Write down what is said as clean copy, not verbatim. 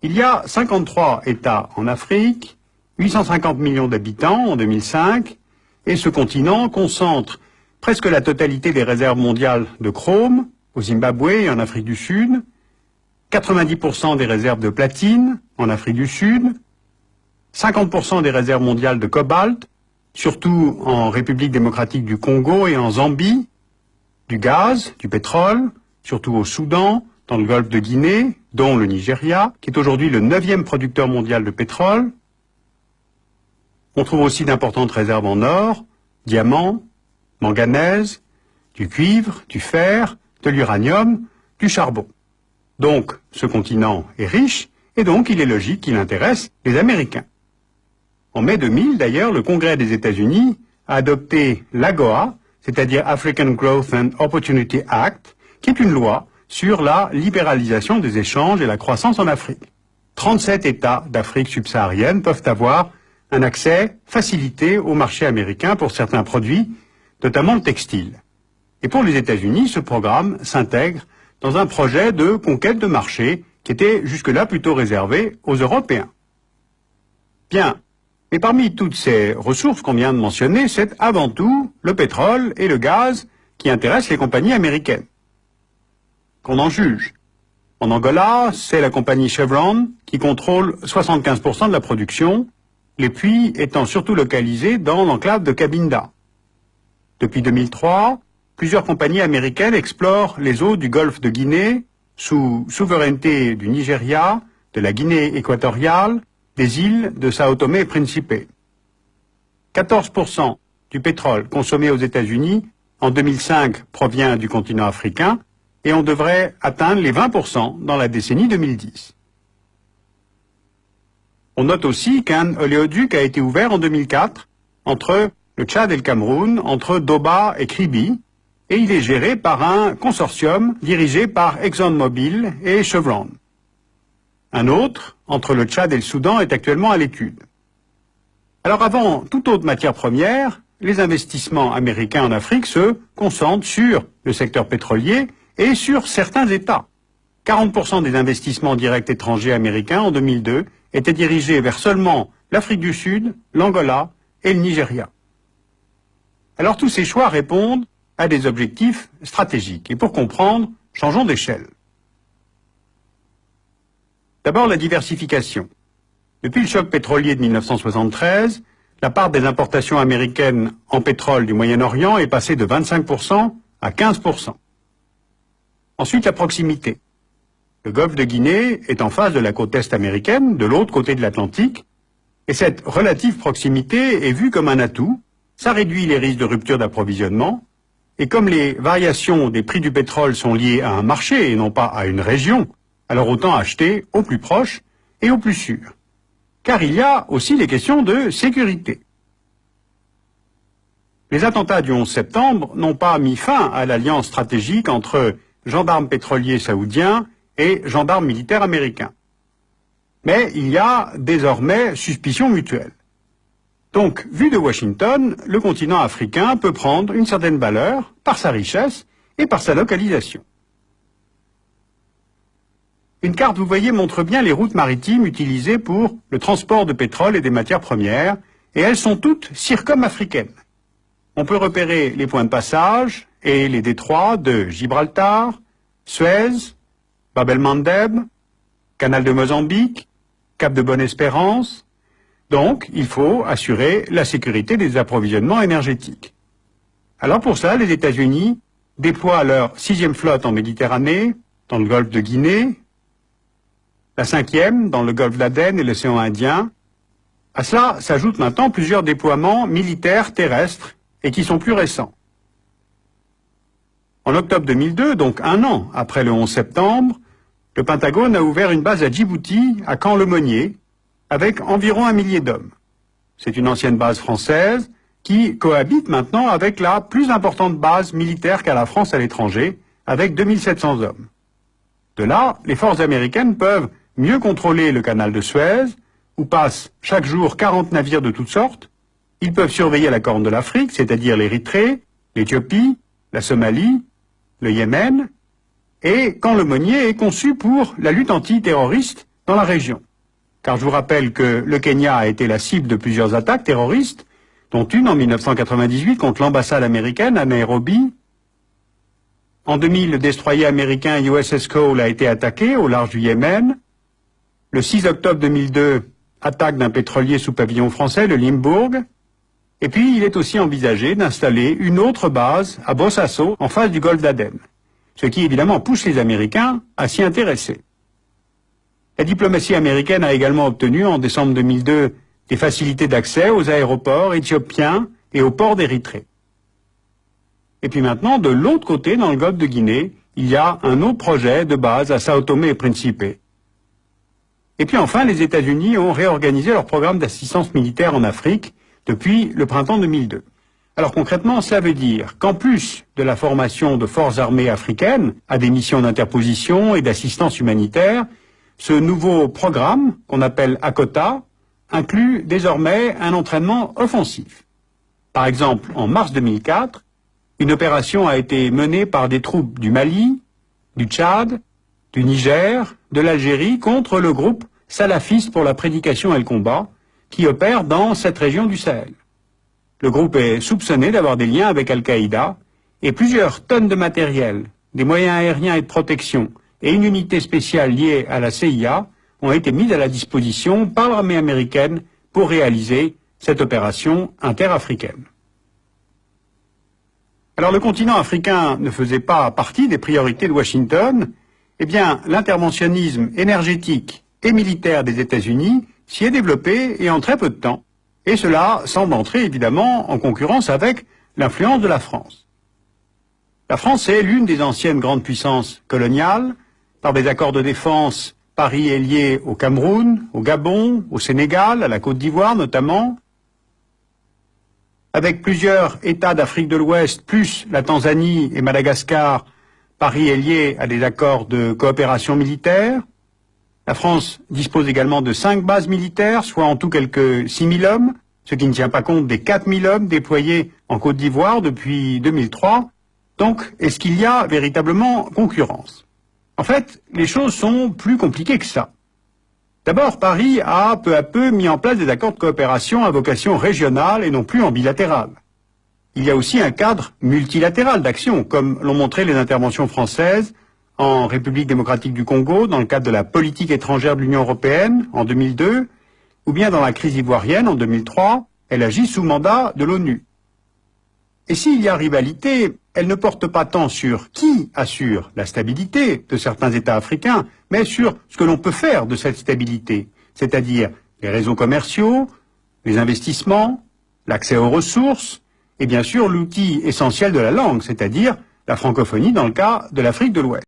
Il y a 53 États en Afrique, 850 millions d'habitants en 2005, et ce continent concentre presque la totalité des réserves mondiales de chrome au Zimbabwe et en Afrique du Sud, 90% des réserves de platine en Afrique du Sud, 50% des réserves mondiales de cobalt, surtout en République démocratique du Congo et en Zambie, du gaz, du pétrole, surtout au Soudan, dans le golfe de Guinée, dont le Nigeria, qui est aujourd'hui le 9e producteur mondial de pétrole. On trouve aussi d'importantes réserves en or, diamants, manganèse, du cuivre, du fer, de l'uranium, du charbon. Donc, ce continent est riche, et donc il est logique qu'il intéresse les Américains. En mai 2000, d'ailleurs, le Congrès des États-Unis a adopté l'AGOA, c'est-à-dire African Growth and Opportunity Act, qui est une loi sur la libéralisation des échanges et la croissance en Afrique. 37 États d'Afrique subsaharienne peuvent avoir un accès facilité au marché américain pour certains produits, notamment le textile. Et pour les États-Unis, ce programme s'intègre dans un projet de conquête de marché qui était jusque-là plutôt réservé aux Européens. Bien, mais parmi toutes ces ressources qu'on vient de mentionner, c'est avant tout le pétrole et le gaz qui intéressent les compagnies américaines. Qu'on en juge. En Angola, c'est la compagnie Chevron qui contrôle 75% de la production, les puits étant surtout localisés dans l'enclave de Cabinda. Depuis 2003, plusieurs compagnies américaines explorent les eaux du golfe de Guinée, sous souveraineté du Nigeria, de la Guinée équatoriale, des îles de Sao Tomé et Principe. 14% du pétrole consommé aux États-Unis en 2005 provient du continent africain, et on devrait atteindre les 20% dans la décennie 2010. On note aussi qu'un oléoduc a été ouvert en 2004 entre le Tchad et le Cameroun, entre Doba et Kribi, et il est géré par un consortium dirigé par ExxonMobil et Chevron. Un autre, entre le Tchad et le Soudan, est actuellement à l'étude. Alors avant toute autre matière première, les investissements américains en Afrique se concentrent sur le secteur pétrolier et sur certains États. 40% des investissements directs étrangers américains en 2002 étaient dirigés vers seulement l'Afrique du Sud, l'Angola et le Nigeria. Alors tous ces choix répondent à des objectifs stratégiques. Et pour comprendre, changeons d'échelle. D'abord la diversification. Depuis le choc pétrolier de 1973, la part des importations américaines en pétrole du Moyen-Orient est passée de 25% à 15%. Ensuite, la proximité. Le golfe de Guinée est en face de la côte est américaine, de l'autre côté de l'Atlantique, et cette relative proximité est vue comme un atout. Ça réduit les risques de rupture d'approvisionnement, et comme les variations des prix du pétrole sont liées à un marché et non pas à une région, alors autant acheter au plus proche et au plus sûr. Car il y a aussi les questions de sécurité. Les attentats du 11 septembre n'ont pas mis fin à l'alliance stratégique entre gendarmes pétroliers saoudiens et gendarmes militaires américains. Mais il y a désormais suspicion mutuelle. Donc, vu de Washington, le continent africain peut prendre une certaine valeur par sa richesse et par sa localisation. Une carte, vous voyez, montre bien les routes maritimes utilisées pour le transport de pétrole et des matières premières, et elles sont toutes circumafricaines. On peut repérer les points de passage et les détroits de Gibraltar, Suez, Bab el-Mandeb, Canal de Mozambique, Cap de Bonne-Espérance. Donc, il faut assurer la sécurité des approvisionnements énergétiques. Alors pour ça, les États-Unis déploient leur 6e flotte en Méditerranée, dans le golfe de Guinée, la 5e dans le golfe d'Aden et l'océan Indien. À cela s'ajoutent maintenant plusieurs déploiements militaires terrestres et qui sont plus récents. En octobre 2002, donc un an après le 11 septembre, le Pentagone a ouvert une base à Djibouti, à Camp-Lemonnier, avec environ 1 millier d'hommes. C'est une ancienne base française qui cohabite maintenant avec la plus importante base militaire qu'a la France à l'étranger, avec 2700 hommes. De là, les forces américaines peuvent mieux contrôler le canal de Suez, où passent chaque jour 40 navires de toutes sortes. Ils peuvent surveiller la Corne de l'Afrique, c'est-à-dire l'Érythrée, l'Éthiopie, la Somalie, le Yémen, et Camp-Lemonnier est conçu pour la lutte antiterroriste dans la région. Car je vous rappelle que le Kenya a été la cible de plusieurs attaques terroristes, dont une en 1998 contre l'ambassade américaine à Nairobi. En 2000, le destroyer américain USS Cole a été attaqué au large du Yémen. Le 6 octobre 2002, attaque d'un pétrolier sous pavillon français, le Limbourg. Et puis, il est aussi envisagé d'installer une autre base à Bosaso, en face du golfe d'Aden. Ce qui, évidemment, pousse les Américains à s'y intéresser. La diplomatie américaine a également obtenu, en décembre 2002, des facilités d'accès aux aéroports éthiopiens et aux ports d'Érythrée. Et puis maintenant, de l'autre côté, dans le golfe de Guinée, il y a un autre projet de base à Sao Tomé et Principe. Et puis enfin, les États-Unis ont réorganisé leur programme d'assistance militaire en Afrique depuis le printemps 2002. Alors concrètement, cela veut dire qu'en plus de la formation de forces armées africaines à des missions d'interposition et d'assistance humanitaire, ce nouveau programme, qu'on appelle ACOTA, inclut désormais un entraînement offensif. Par exemple, en mars 2004, une opération a été menée par des troupes du Mali, du Tchad, du Niger, de l'Algérie contre le groupe salafiste pour la prédication et le combat, qui opère dans cette région du Sahel. Le groupe est soupçonné d'avoir des liens avec Al-Qaïda et plusieurs tonnes de matériel, des moyens aériens et de protection et une unité spéciale liée à la CIA ont été mises à la disposition par l'armée américaine pour réaliser cette opération interafricaine. Alors le continent africain ne faisait pas partie des priorités de Washington. Eh bien, l'interventionnisme énergétique et militaire des États-Unis s'y est développé et en très peu de temps. Et cela semble entrer évidemment en concurrence avec l'influence de la France. La France est l'une des anciennes grandes puissances coloniales. Par des accords de défense, Paris est lié au Cameroun, au Gabon, au Sénégal, à la Côte d'Ivoire notamment. Avec plusieurs États d'Afrique de l'Ouest, plus la Tanzanie et Madagascar, Paris est lié à des accords de coopération militaire. La France dispose également de 5 bases militaires, soit en tout quelques 6 000 hommes, ce qui ne tient pas compte des 4 000 hommes déployés en Côte d'Ivoire depuis 2003. Donc, est-ce qu'il y a véritablement concurrence ? En fait, les choses sont plus compliquées que ça. D'abord, Paris a peu à peu mis en place des accords de coopération à vocation régionale et non plus en bilatéral. Il y a aussi un cadre multilatéral d'action, comme l'ont montré les interventions françaises en République démocratique du Congo, dans le cadre de la politique étrangère de l'Union européenne en 2002, ou bien dans la crise ivoirienne en 2003, elle agit sous mandat de l'ONU. Et s'il y a rivalité, elle ne porte pas tant sur qui assure la stabilité de certains États africains, mais sur ce que l'on peut faire de cette stabilité, c'est-à-dire les réseaux commerciaux, les investissements, l'accès aux ressources, et bien sûr l'outil essentiel de la langue, c'est-à-dire la francophonie dans le cas de l'Afrique de l'Ouest.